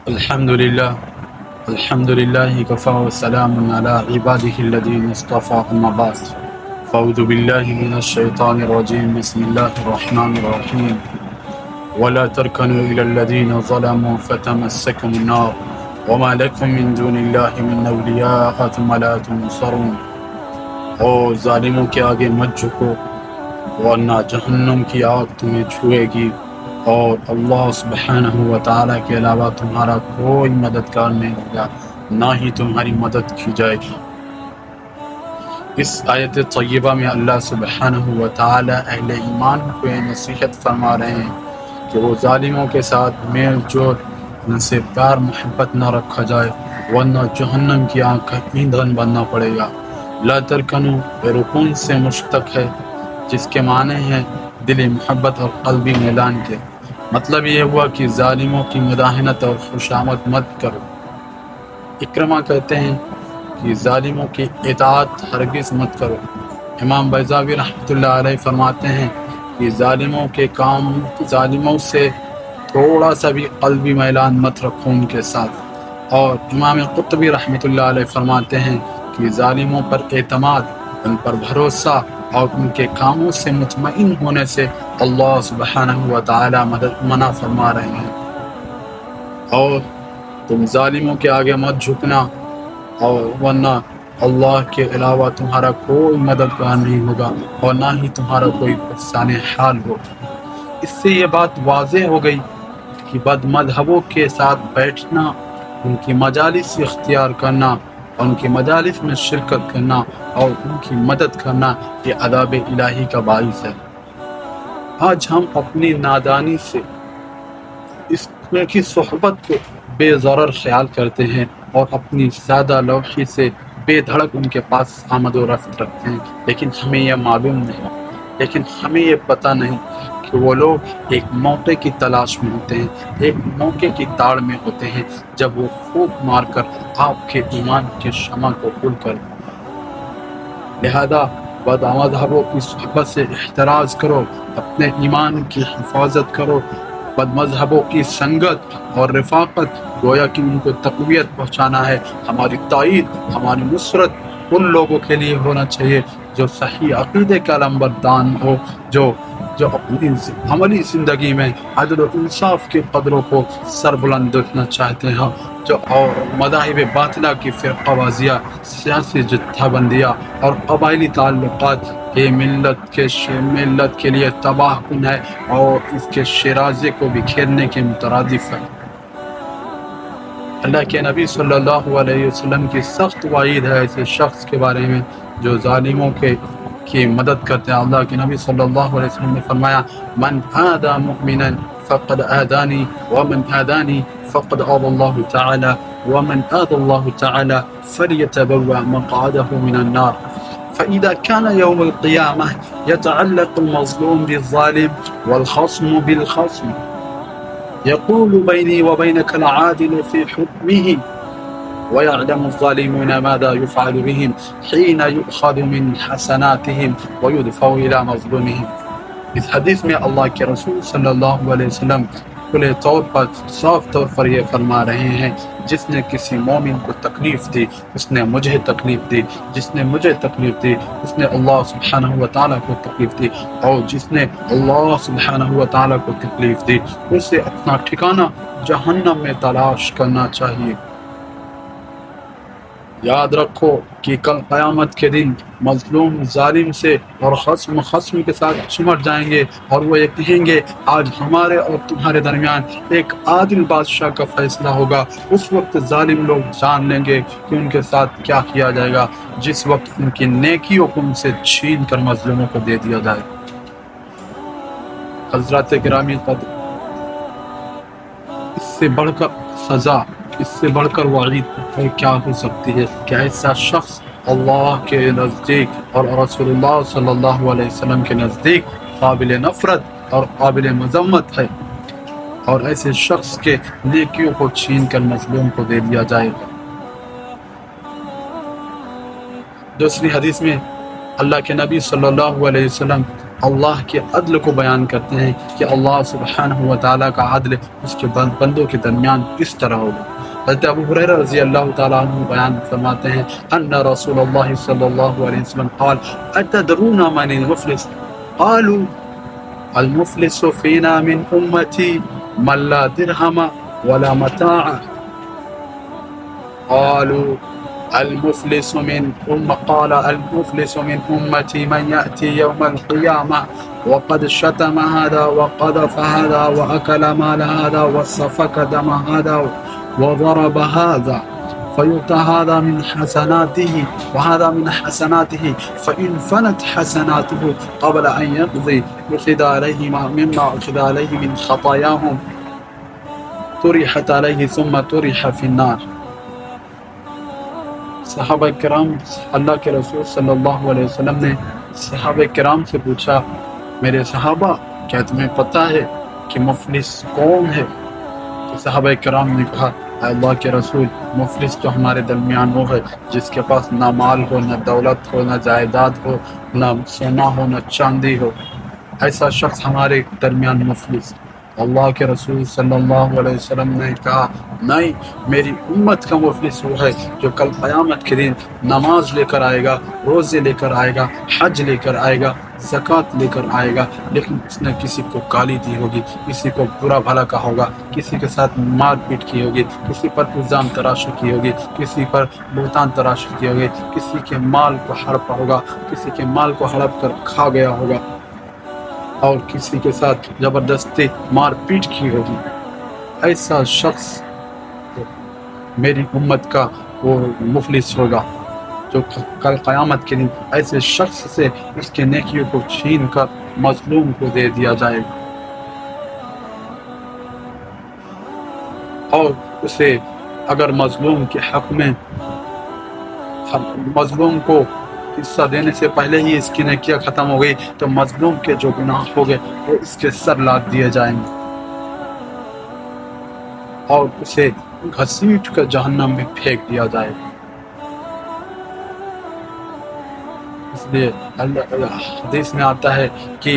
الحمد لله الحمد لله كفى وسلام على عباده الذين اصطفى أما بعد فأعوذ بالله من الشيطان الرجيم بسم الله الرحمن الرحيم ولا تركنوا إلى الذين ظلموا فتمسكم النار وما لكم من دون الله من أولياء ثم لا تنصرون او ظالموں کے آگے مت جھکو ورنہ جہنم کی آگ تمہیں چھوئے گی اور اللہ سبحانہ و تعالیٰ کے علاوہ تمہارا کوئی مددگار نہیں ہوگا، نہ ہی تمہاری مدد کی جائے گی۔ اس آیت طیبہ میں اللہ سبحانہ و تعالیٰ اہل ایمان کو یہ نصیحت فرما رہے ہیں کہ وہ ظالموں کے ساتھ میل جول، ان سے پیار محبت نہ رکھا جائے ورنہ جہنم کی آگ کا ایندھن بننا پڑے گا۔ لا ترکنو رکون سے مشتق ہے، جس کے معنی ہیں دلی محبت اور قلبی میلان کے۔ مطلب یہ ہوا کہ ظالموں کی مداحنت اور خوشامد مت کرو۔ اکرمہ کہتے ہیں کہ ظالموں کی اطاعت ہرگز مت کرو۔ امام بیضاوی رحمۃ اللہ علیہ فرماتے ہیں کہ ظالموں سے تھوڑا سا بھی قلبی میلان مت رکھو ان کے ساتھ۔ اور امام قرطبی رحمۃ اللہ علیہ فرماتے ہیں کہ ظالموں پر اعتماد، ان پر بھروسہ اور ان کے کاموں سے مطمئن ہونے سے اللہ سبحانہ و تعالی منع فرما رہے ہیں۔ اور تم ظالموں کے آگے مت جھکنا، اور ورنہ اللہ کے علاوہ تمہارا کوئی مددگار نہیں ہوگا اور نہ ہی تمہارا کوئی پرسان حال ہوگا۔ اس سے یہ بات واضح ہو گئی کہ بد مذہبوں کے ساتھ بیٹھنا، ان کی مجالس اختیار کرنا، ان کی مجالس میں شرکت کرنا اور ان کی مدد کرنا یہ عذاب الہی کا باعث ہے۔ آج ہم اپنی نادانی سے اس کی صحبت کو بے ضرر خیال کرتے ہیں اور اپنی زیادہ لوحی سے بے دھڑک ان کے پاس آمد و رفت رکھتے ہیں، لیکن ہمیں یہ معلوم نہیں، لیکن ہمیں یہ پتہ نہیں کہ وہ لوگ ایک موقع کی تلاش میں ہوتے ہیں، ایک موقع کی تاڑ میں ہوتے ہیں، جب وہ پھونک مار کر آپ کے ایمان کے شمع کو کھول کر۔ لہذا بد مذہبوں کی صحبت سے احتراز کرو، اپنے ایمان کی حفاظت کرو۔ بد مذہبوں کی سنگت اور رفاقت گویا کہ ان کو تقویت پہنچانا ہے۔ ہماری تائید، ہماری نصرت ان لوگوں کے لیے ہونا چاہیے جو صحیح عقیدے کا لمبردان ہو، جو اپنی عملی زندگی میں عدل و انصاف کی قدروں کو سربلند رکھنا چاہتے ہیں، جو اور مذاہب باطلہ کی فرقہ بازیاں، سیاسی جتھہ بندیاں اور قبائلی تعلقات یہ ملت کے لیے تباہ کن ہے اور اس کے شیرازے کو بکھیرنے کے مترادف ہے۔ اللہ کے نبی صلی اللہ علیہ وسلم کی سخت وعید ہے ایسے شخص کے بارے میں جو ظالموں کی مدد کرتے ہیں۔ اللہ کے نبی صلی اللہ علیہ وسلم نے فرمایا، من آذى مؤمنا فقد آذاني ومن آذاني فقد آذى الله تعالى ومن آذى الله تعالى فليتبوأ مقعده من النار۔ فإذا كان يوم القيامة يتعلق المظلوم بالظالم والخصم بالخصم يقول بيني وبينك العادل في حكمه ويعلم الظالمون ماذا يفعل بهم حين يؤخذ من حسناتهم ويدفع إلى مظلومهم۔ اس حدیث میں اللہ کے رسول صلی اللہ علیہ وسلم کھلے طور پر صاف طور پر یہ فرما رہے ہیں، جس نے کسی مومن کو تکلیف دی اس نے مجھے تکلیف دی، جس نے مجھے تکلیف دی اس نے اللہ سبحانہ و تعالیٰ کو تکلیف دی، اور جس نے اللہ سبحانہ و تعالیٰ کو تکلیف دی اسے اپنا ٹھکانہ جہنم میں تلاش کرنا چاہیے۔ یاد رکھو کہ کل قیامت کے دن مظلوم ظالم سے اور خصم کے ساتھ چمٹ جائیں گے اور وہ یہ کہیں گے آج ہمارے اور تمہارے درمیان ایک عادل بادشاہ کا فیصلہ ہوگا۔ اس وقت ظالم لوگ جان لیں گے کہ ان کے ساتھ کیا کیا جائے گا، جس وقت ان کی نیکیوں کو ان سے چھین کر مظلوموں کو دے دیا جائے۔ حضرات گرامی قدر، اس سے بڑھ کر سزا، اس سے بڑھ کر وعید کیا ہو سکتی ہے کہ ایسا شخص اللہ کے نزدیک اور رسول اللہ صلی اللہ علیہ وسلم کے نزدیک قابل نفرت اور قابل مذمت ہے، اور ایسے شخص کے نیکیوں کو چھین کر مظلوم کو دے دیا جائے۔ دوسری حدیث میں اللہ کے نبی صلی اللہ علیہ وسلم اللہ کے عدل کو بیان کرتے ہیں کہ اللہ سبحانہ و تعالیٰ کا عدل اس کے بندوں کے درمیان کس طرح ہوگا۔ حضرت ابو ہریرہ رضی اللہ تعالیٰ عنہ بیان فرماتے ہیں ان رسول اللہ صلی اللہ علیہ وسلم قال اتدرون من المفلس قالوا المفلس فينا من امتی من لا درہم ولا متاع قالوا المفلس من قال المفلس من أمتي من يأتي يوم القيامة وقد شتم هذا وقذف هذا وأكل مال هذا وسفك دم هذا وضرب هذا فيؤتى هذا من حسناته وهذا من حسناته فإن فنت حسناته قبل أن يقضي أخذ عليه مما أخذ عليه من خطاياهم طرحت عليه ثم طرح في النار۔ صحابہ کرام اللہ کے رسول صلی اللہ علیہ وسلم نے صحابہ کرام سے پوچھا، میرے صحابہ کیا تمہیں پتہ ہے کہ مفلس کون ہے؟ تو صحابہ کرام نے کہا، اے اللہ کے رسول، مفلس تو ہمارے درمیان وہ ہے جس کے پاس نہ مال ہو، نہ دولت ہو، نہ جائیداد ہو، نہ سونا ہو، نہ چاندی ہو، ایسا شخص ہمارے درمیان مفلس۔ اللہ کے رسول صلی اللہ علیہ وسلم نے کہا، نہیں، میری امت کا مفلس وہ ہے جو کل قیامت کے دن نماز لے کر آئے گا، روزے لے کر آئے گا، حج لے کر آئے گا، زکوٰۃ لے کر آئے گا، لیکن اس نے کسی کو گالی دی ہوگی، کسی کو برا بھلا کہا ہوگا، کسی کے ساتھ مار پیٹ کی ہوگی، کسی پر الزام تراشی کی ہوگی، کسی پر بہتان تراشی کی ہوگی، کسی کے مال کو ہڑپا ہوگا، کسی کے مال کو ہڑپ کر کھا گیا ہوگا، اور کسی کے ساتھ زبردستی مار پیٹ کی ہوگی۔ ایسا شخص میری امت کا وہ مفلس ہوگا جو کل قیامت کے دن ایسے شخص سے اس کے نیکیوں کو چھین کر مظلوم کو دے دیا جائے گا، اور اسے اگر مظلوم کے حق میں مظلوم کو حصہ دینے سے پہلے ہی اس کی نیکیاں ختم ہو گئی تو مظلوم کے جو گناہ ہو گئے وہ اس کے سر لاد دیے جائیں گے اور اسے گھسیٹ کر جہنم میں پھینک دیا جائے گا۔ اس لیے حدیث میں آتا ہے کہ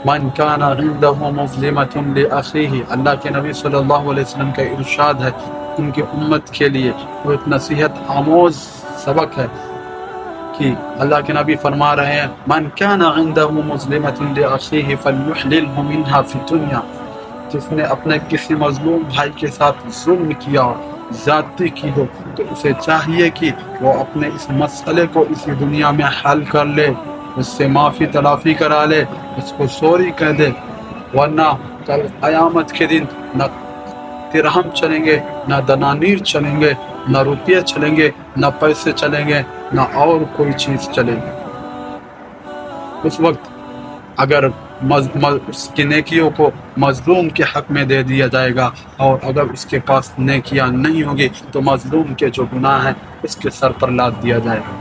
من کان عنده مظلمۃ لاخیہ، اللہ کے نبی صلی اللہ علیہ وسلم کا ارشاد ہے ان کی امت کے لیے وہ ایک نصیحت آموز سبق ہے کہ اللہ کے نبی فرما رہے ہیں، من کان عنده مظلمۃ لاخیہ فلیحللہ منها فی الدنیا، جس نے اپنے کسی مظلوم بھائی کے ساتھ ظلم کیا ہو، زیادتی کی ہو، تو اسے چاہیے کہ وہ اپنے اس مسئلے کو اسی دنیا میں حل کر لے، اس سے معافی تلافی کرا لے، اس کو سوری کہہ دے، ورنہ کل قیامت کے دن نہ درہم چلیں گے، نہ دنانیر چلیں گے، نہ روپیے چلیں گے، نہ پیسے چلیں گے، نہ اور کوئی چیز چلے گی۔ اس وقت اگر اس کی نیکیوں کو مظلوم کے حق میں دے دیا جائے گا، اور اگر اس کے پاس نیکیاں نہیں ہوگی تو مظلوم کے جو گناہ ہیں اس کے سر پر لاد دیا جائے گا۔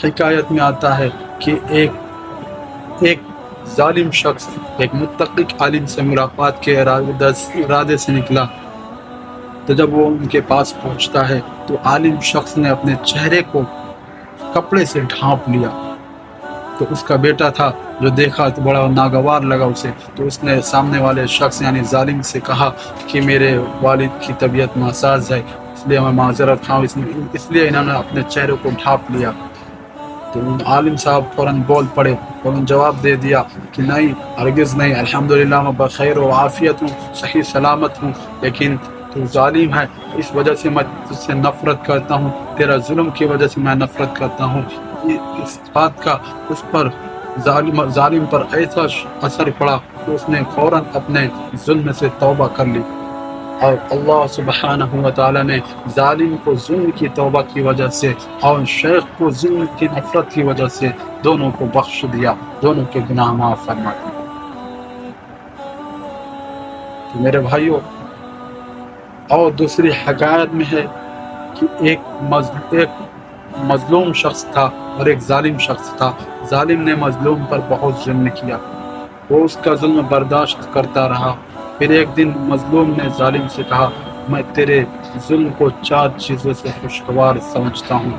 حکایت میں آتا ہے کہ ایک ظالم شخص ایک متقی عالم سے ملاقات کے ارادے سے نکلا، تو جب وہ ان کے پاس پہنچتا ہے تو عالم شخص نے اپنے چہرے کو کپڑے سے ڈھانپ لیا۔ تو اس کا بیٹا تھا جو دیکھا تو بڑا ناگوار لگا اسے، تو اس نے سامنے والے شخص یعنی ظالم سے کہا کہ میرے والد کی طبیعت ناساز ہے، اس لیے میں معذرت خواہ، اس لیے انہوں نے اپنے چہرے کو ڈھانپ لیا۔ تو عالم صاحب فوراً بول پڑے، فوراً جواب دے دیا کہ نہیں، ہرگز نہیں، الحمدللہ میں بخیر و عافیت ہوں، صحیح سلامت ہوں، لیکن تو ظالم ہے، اس وجہ سے میں تجھ سے نفرت کرتا ہوں، تیرا ظلم کی وجہ سے میں نفرت کرتا ہوں۔ اس بات کا اس پر ظالم پر ایسا اثر پڑا کہ اس نے فوراً اپنے ظلم سے توبہ کر لی، اور اللہ سبحانہ و تعالیٰ نے ظالم کو ظلم کی توبہ کی وجہ سے اور شیخ کو ظلم کی نفرت کی وجہ سے دونوں کو بخش دیا، دونوں کے گناہ معاف فرما دیا۔ تو میرے بھائیوں، اور دوسری حکایت میں ہے کہ ایک مظلوم شخص تھا اور ایک ظالم شخص تھا۔ ظالم نے مظلوم پر بہت ظلم کیا، وہ اس کا ظلم برداشت کرتا رہا۔ پھر ایک دن مظلوم نے ظالم سے کہا، میں تیرے ظلم کو 4 چیزوں سے خوشگوار سمجھتا ہوں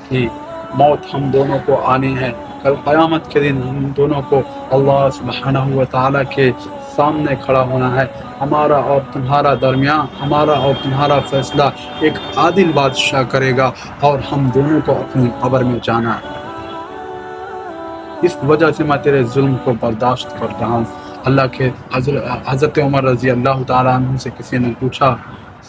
کہ موت ہم دونوں کو آنی ہے، کل قیامت کے دن ہم دونوں کو اللہ سبحانہ و تعالیٰ کے سامنے کھڑا ہونا ہے، ہمارا اور تمہارا درمیان، ہمارا اور تمہارا فیصلہ ایک عادل بادشاہ کرے گا، اور ہم دونوں کو اپنی قبر میں جانا ہے۔ اس وجہ سے میں تیرے ظلم کو برداشت کر رہا ہوں۔ اللہ کے حضرت عمر رضی اللہ تعالیٰ عنہ سے کسی نے پوچھا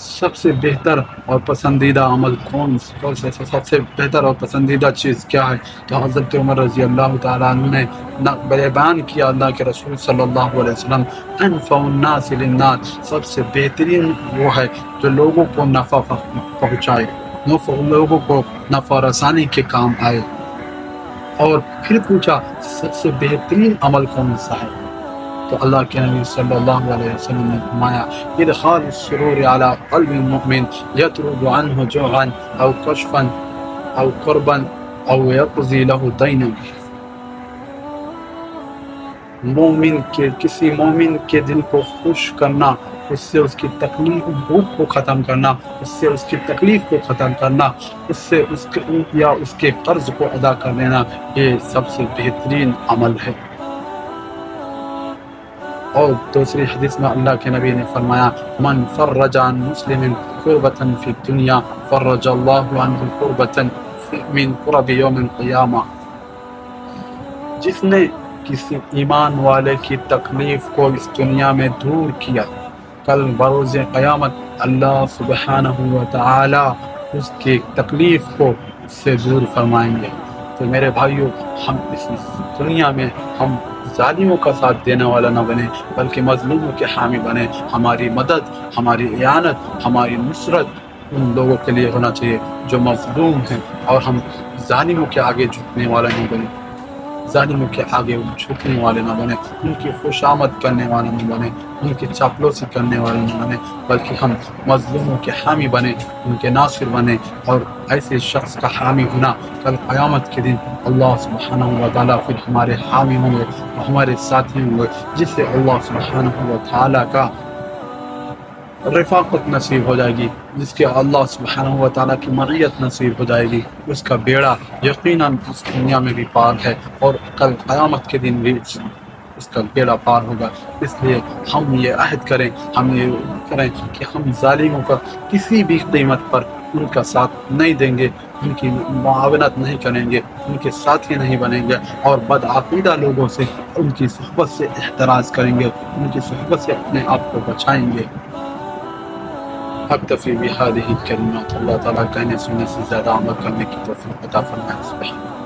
سب سے بہتر اور پسندیدہ عمل سب سے بہتر اور پسندیدہ چیز کیا ہے؟ تو حضرت عمر رضی اللہ تعالیٰ عنہ نے بیان کیا اللہ کے رسول صلی اللہ علیہ وسلم، انفع الناس للناس، سب سے بہترین وہ ہے جو لوگوں کو نفع پہنچائے، لوگوں کو نفع رسانی کے کام آئے۔ اور پھر پوچھا سب سے بہترین عمل کون سا ہے؟ تو اللہ کے نبی صلی اللہ علیہ وسلم نے فرمایا ادخال السرور علی قلب المؤمن یطرد عنہ جوعا او کشفا او قربا او یقضی له دینا۔ کسی مومن کے دل کو خوش کرنا، اس سے اس کی تکلیف بھوک کو ختم کرنا، اس سے اس کی تکلیف کو ختم کرنا، اس سے اس کے قرض کو ادا کر دینا، یہ سب سے بہترین عمل ہے۔ اور دوسری حدیث میں اللہ کے نبی نے فرمایا من فرج عن مسلم کربۃ فی الدنیا فرج اللہ عنہ کربۃ من کرب یوم القیامہ۔ جس نے کسی ایمان والے کی تکلیف کو اس دنیا میں دور کیا، کل بروز قیامت اللہ سبحانہ و تعالی اس کی تکلیف کو اس سے دور فرمائیں گے۔ تو میرے بھائیوں، ہم اس دنیا میں ہم ظالموں کا ساتھ دینے والا نہ بنے، بلکہ مظلوموں کے حامی بنے۔ ہماری مدد، ہماری اعانت، ہماری نصرت ان لوگوں کے لیے ہونا چاہیے جو مظلوم ہیں، اور ہم ظالموں کے آگے جھکنے والا نہیں بنے، ظالموں کے آگے جھکنے والے نہ بنے، ان کی خوشامد کرنے والے نہ بنے، ان کی چاپلوسی کرنے والے نہ بنے، بلکہ ہم مظلوموں کے حامی بنے، ان کے ناصر بنے۔ اور ایسے شخص کا حامی ہونا کل قیامت کے دن اللہ سبحانہ و تعالیٰ پھر ہمارے حامی ہوں گے، ہمارے ساتھی ہوں گے، جس سے اللہ سبحانہ و تعالیٰ کا رفاقت نصیب ہو جائے گی، جس کے اللہ سبحانہ و تعالیٰ کی معیت نصیب ہو جائے گی۔ اس کا بیڑا یقیناً اس دنیا میں بھی پار ہے، اور کل قیامت کے دن بھی اس کا بیڑا پار ہوگا۔ اس لیے ہم یہ عہد کریں، ہم یہ کریں کہ ہم ظالموں کا کسی بھی قیمت پر ان کا ساتھ نہیں دیں گے، ان کی معاونت نہیں کریں گے، ان کے ساتھی نہیں بنیں گے، اور بدعقیدہ لوگوں سے ان کی صحبت سے احتراز کریں گے، ان کی صحبت سے اپنے آپ کو بچائیں گے۔ اکتفی بہذہ الکلمات، اللہ تعالیٰ کہنے سننے سے زیادہ عمل کرنے کی توفیق عطا فرمائے۔ سبحان